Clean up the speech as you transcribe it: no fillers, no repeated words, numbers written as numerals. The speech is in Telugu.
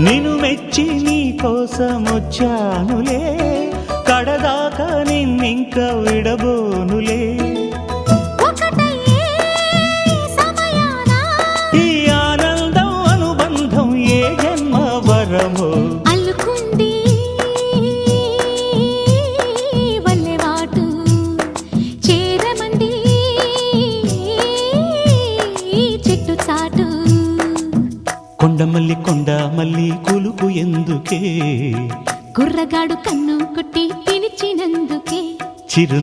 నిన్ను మెచ్చి నీ కోసం వచ్చానులే, కడదాకా నిన్నింక విడబోనులే. ఈ ఆనందం అనుబంధం ఏ జన్మ వరమో అల్లుకుంది వల్లెవాటు చేరమంది చెట్టు చాటు. కొండమల్లి కొండమల్లి కులుకు ఎందుకే, కుర్రగాడు కన్ను కొట్టి పిలిచినందుకే. చిరు